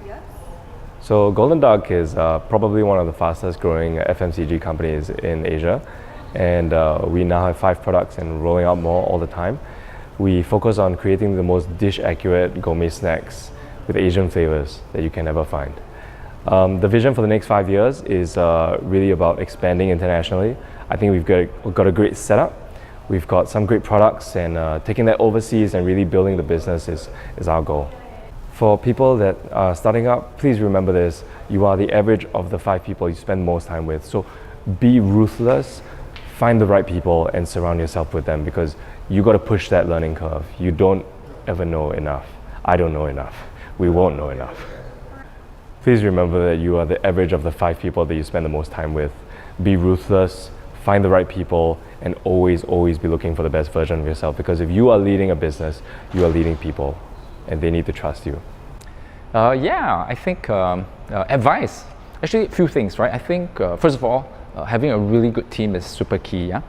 years? So Golden Duck is probably one of the fastest growing FMCG companies in Asia, and we now have 5 products and rolling out more all the time. We focus on creating the most dish-accurate gourmet snacks with Asian flavors that you can ever find. The vision for the next 5 years is really about expanding internationally. I think we've got a great setup. We've got some great products, and taking that overseas and really building the business is our goal. For people that are starting up, please remember this: you are the average of the 5 people you spend most time with. So be ruthless, find the right people, and surround yourself with them, because you got to push that learning curve. You don't ever know enough. I don't know enough. We won't know enough. Please remember that you are the average of the 5 people that you spend the most time with. Be ruthless, find the right people, and always be looking for the best version of yourself, because if you are leading a business, you are leading people, and they need to trust you. I think advice. Actually, a few things, right? I think first of all, having a really good team is super key. Yeah.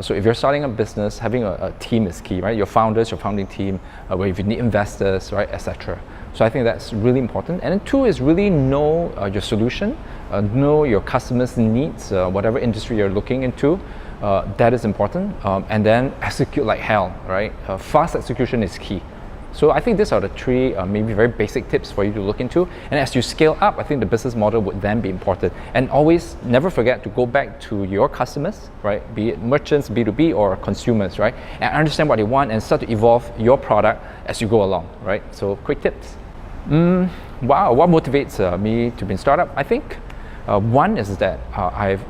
So if you're starting a business, having a team is key, right? Your founders, your founding team, where if you need investors, right, etc. So I think that's really important. And then 2 is really know your solution, know your customers' needs, whatever industry you're looking into. That is important. And then execute like hell, right? Fast execution is key. So I think these are the 3 maybe very basic tips for you to look into. And as you scale up, I think the business model would then be important. And always never forget to go back to your customers, right? Be it merchants, B2B, or consumers, right? And understand what they want and start to evolve your product as you go along, right? So quick tips. Wow, what motivates me to be in startup? I think one is that I've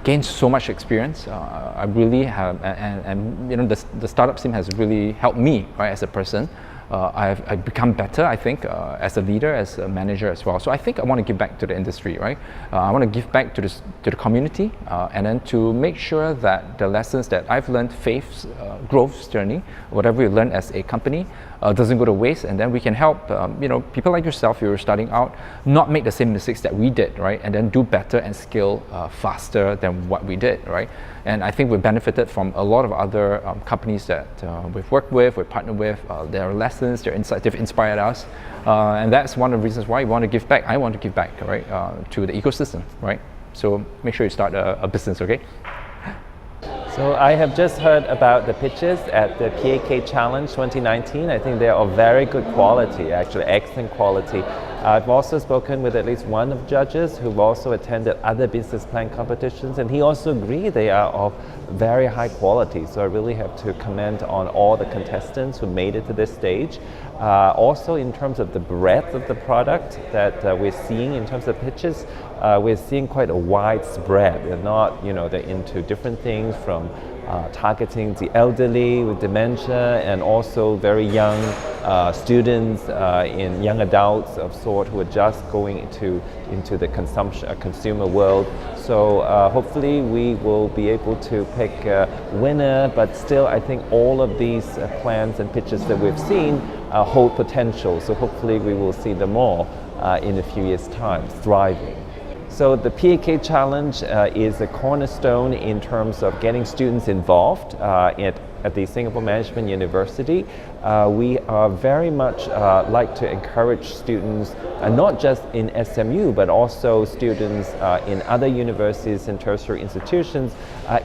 gained so much experience. I really have, and you know, the startup scene has really helped me, right, as a person. I've become better, I think, as a leader, as a manager as well. So I think I want to give back to the industry, right? I want to give back to the community, and then to make sure that the lessons that I've learned, faith's growth journey, whatever you learn as a company, doesn't go to waste, and then we can help you know, people like yourself who are starting out not make the same mistakes that we did, right? And then do better and scale faster than what we did, right? And I think we've benefited from a lot of other companies that we've worked with, we've partnered with. Their lessons, their insights, they've inspired us, and that's one of the reasons why we want to give back. I want to give back, right, to the ecosystem, right? So make sure you start a business, okay? So I have just heard about the pitches at the PAK Challenge 2019. I think they are of very good quality, actually excellent quality. I've also spoken with at least one of the judges who've also attended other business plan competitions, and he also agreed they are of very high quality. So I really have to comment on all the contestants who made it to this stage. Also in terms of the breadth of the product that we're seeing in terms of pitches, we're seeing quite a wide spread. They're not, you know, they're into different things from targeting the elderly with dementia, and also very young students, in young adults of sort who are just going into the consumer world. So hopefully we will be able to pick a winner, but still I think all of these plans and pitches that we've seen hold potential. So hopefully we will see them all in a few years' time thriving. So the PAK Challenge is a cornerstone in terms of getting students involved at the Singapore Management University. We are very much like to encourage students, not just in SMU, but also students in other universities and tertiary institutions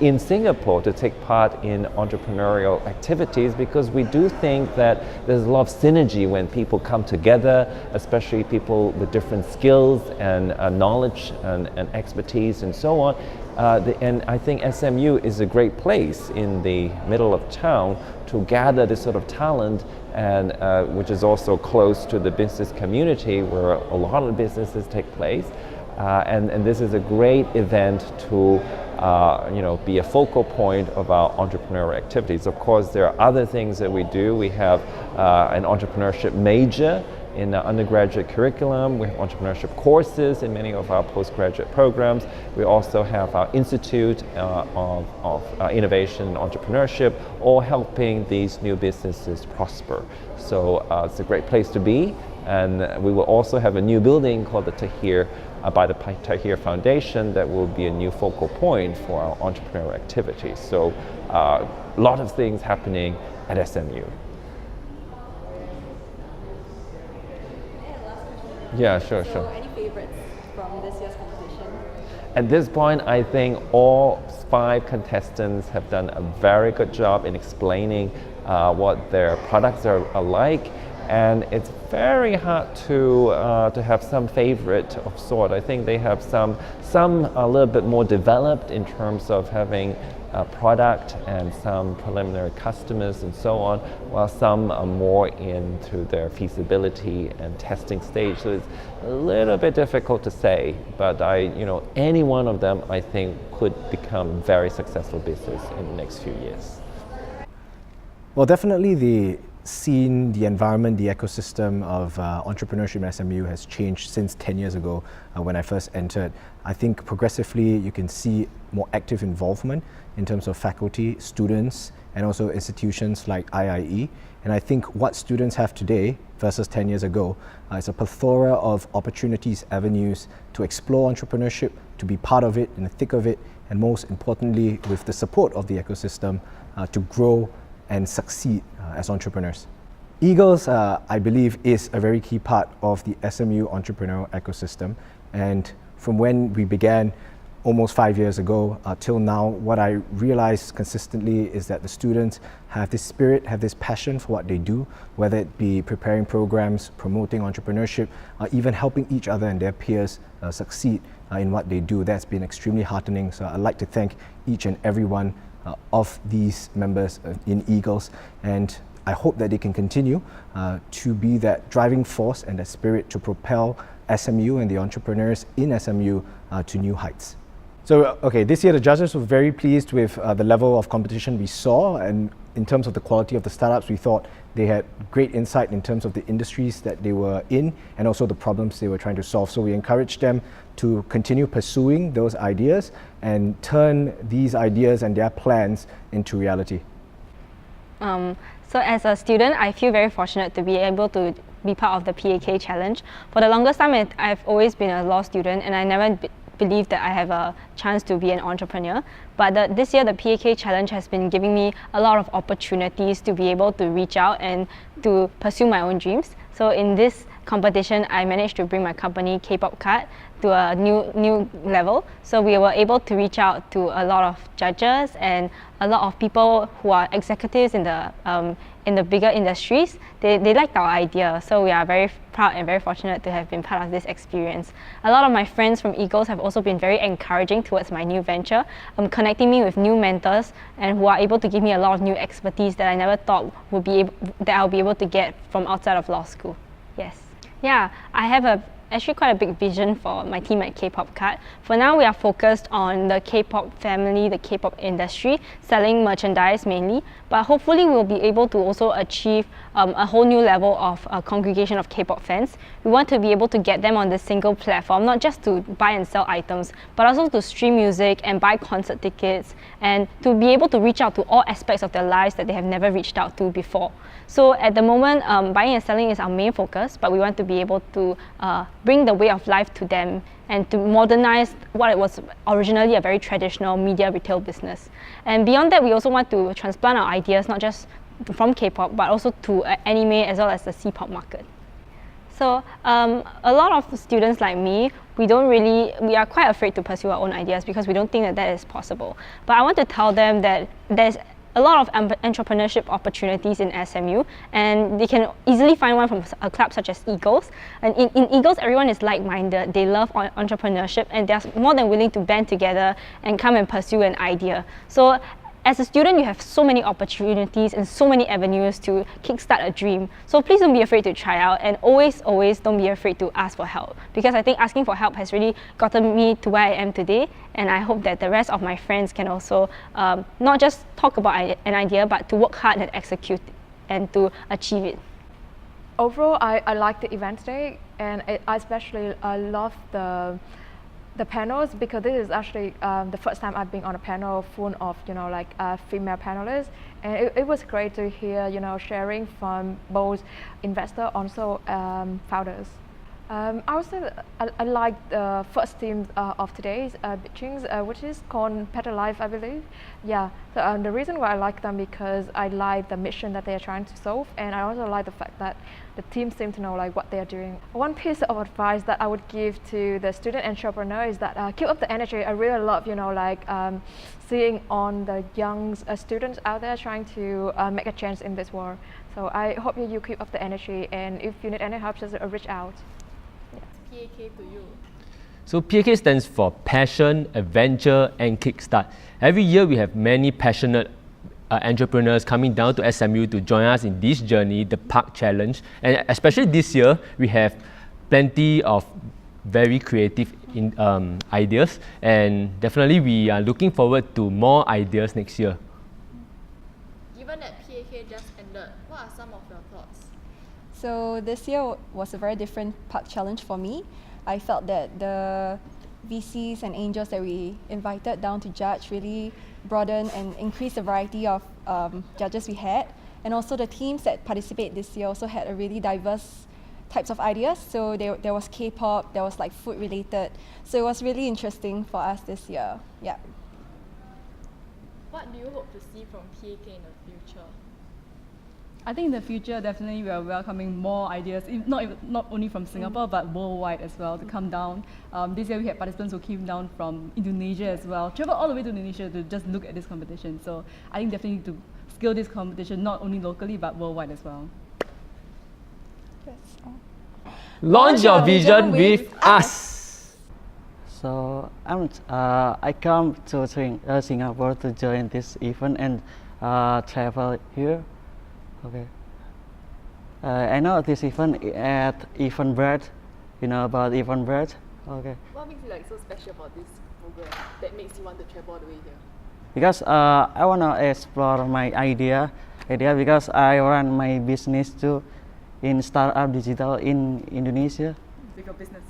in Singapore to take part in entrepreneurial activities, because we do think that there's a lot of synergy when people come together, especially people with different skills and knowledge and expertise and so on. And I think SMU is a great place in the middle of town to gather this sort of talent, and which is also close to the business community where a lot of businesses take place. And this is a great event to be a focal point of our entrepreneurial activities. Of course, there are other things that we do. We have an entrepreneurship major in our undergraduate curriculum. We have entrepreneurship courses in many of our postgraduate programs. We also have our Institute of Innovation and Entrepreneurship, all helping these new businesses prosper. So it's a great place to be. And we will also have a new building called the Tahir by the Tahir Foundation that will be a new focal point for our entrepreneurial activities. So a lot of things happening at SMU. Yeah, sure, So, sure. any favorites from this year's competition? At this point, I think all 5 contestants have done a very good job in explaining what their products are like, and it's very hard to have some favorite of sort. I think they have some a little bit more developed in terms of having a product and some preliminary customers and so on, while some are more into their feasibility and testing stage. So it's a little bit difficult to say, but any one of them I think could become very successful business in the next few years. Well, definitely the scene, the environment, the ecosystem of entrepreneurship in SMU has changed since 10 years ago when I first entered. I think progressively you can see more active involvement in terms of faculty, students, and also institutions like IIE. And I think what students have today versus 10 years ago is a plethora of opportunities, avenues to explore entrepreneurship, to be part of it, in the thick of it, and most importantly, with the support of the ecosystem, to grow and succeed as entrepreneurs. Eagles, I believe, is a very key part of the SMU entrepreneurial ecosystem. And from when we began almost 5 years ago till now, what I realized consistently is that the students have this spirit, have this passion for what they do, whether it be preparing programs, promoting entrepreneurship, even helping each other and their peers succeed in what they do. That's been extremely heartening. So I'd like to thank each and every one of these members in Eagles, and I hope that they can continue to be that driving force and that spirit to propel SMU and the entrepreneurs in SMU to new heights. So, okay, this year the judges were very pleased with the level of competition we saw, and in terms of the quality of the startups, we thought they had great insight in terms of the industries that they were in and also the problems they were trying to solve. So we encouraged them to continue pursuing those ideas and turn these ideas and their plans into reality. So as a student, I feel very fortunate to be able to be part of the PAK challenge. For the longest time, I've always been a law student, and I never believe that I have a chance to be an entrepreneur. But this year, the PAK challenge has been giving me a lot of opportunities to be able to reach out and to pursue my own dreams. So in this competition, I managed to bring my company K-pop Card to a new level. So we were able to reach out to a lot of judges and a lot of people who are executives in the bigger industries. They liked our idea, so we are very proud and very fortunate to have been part of this experience. A lot of my friends from Eagles have also been very encouraging towards my new venture, connecting me with new mentors and who are able to give me a lot of new expertise that I never thought that I'll be able to get from outside of law school. Yes. Yeah, I have actually quite a big vision for my team at K-pop Card. For now, we are focused on the K-pop family, the K-pop industry, selling merchandise mainly, but hopefully we'll be able to also achieve a whole new level of congregation of K-pop fans. We want to be able to get them on this single platform, not just to buy and sell items, but also to stream music and buy concert tickets, and to be able to reach out to all aspects of their lives that they have never reached out to before. So at the moment, buying and selling is our main focus, but we want to be able to bring the way of life to them and to modernize what it was originally a very traditional media retail business. And beyond that, we also want to transplant our ideas not just from K-pop, but also to anime as well as the C-pop market. So a lot of students like me, we are quite afraid to pursue our own ideas because we don't think that is possible. But I want to tell them that there's a lot of entrepreneurship opportunities in SMU, and they can easily find one from a club such as Eagles. And in Eagles, everyone is like-minded, they love entrepreneurship, and they're more than willing to band together and come and pursue an idea. So as a student, you have so many opportunities and so many avenues to kickstart a dream. So please don't be afraid to try out, and always don't be afraid to ask for help, because I think asking for help has really gotten me to where I am today, and I hope that the rest of my friends can also not just talk about an idea, but to work hard and execute and to achieve it. Overall, I like the event today, and I especially love the panels, because this is actually the first time I've been on a panel full of female panelists, and it was great to hear sharing from both investors also founders. I would say that I like the first theme of today's pitchings, which is called Better Life, I believe. Yeah, so, the reason why I like them because I like the mission that they are trying to solve, and I also like the fact that the team seem to know like what they are doing. One piece of advice that I would give to the student entrepreneur is that keep up the energy. I really love, seeing on the young students out there trying to make a change in this world. So I hope you keep up the energy, and if you need any help, just reach out. PAK to you? So PAK stands for Passion, Adventure and Kickstart. Every year we have many passionate entrepreneurs coming down to SMU to join us in this journey, the PAK Challenge. And especially this year, we have plenty of very creative ideas, and definitely we are looking forward to more ideas next year. Given that PAK just ended, what are some of your thoughts? So this year was a very different PAK challenge for me. I felt that the VCs and angels that we invited down to judge really broadened and increased the variety of judges we had. And also the teams that participate this year also had a really diverse types of ideas. So there was K-pop, there was like food related. So it was really interesting for us this year. Yeah. What do you hope to see from PAK in the future? I think in the future, definitely we are welcoming more ideas, not only from Singapore, but worldwide as well, to come down. This year we had participants who came down from Indonesia as well, traveled all the way to Indonesia to just look at this competition. So I think definitely to scale this competition, not only locally, but worldwide as well. Launch your vision with us! So I come to Singapore to join this event and travel here. Okay. I know this event at Eventbrite. You know about Eventbrite? Okay. What makes you like so special about this program that makes you want to travel all the way here? Because I wanna explore my idea because I run my business too in startup digital in Indonesia. Bigger business.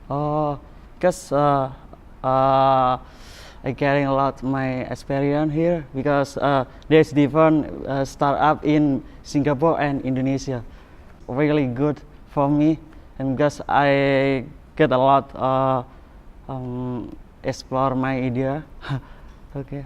Oh, because I getting a lot my experience here because there's different startup in Singapore and Indonesia. Really good for me, and because I get a lot explore my idea. Okay.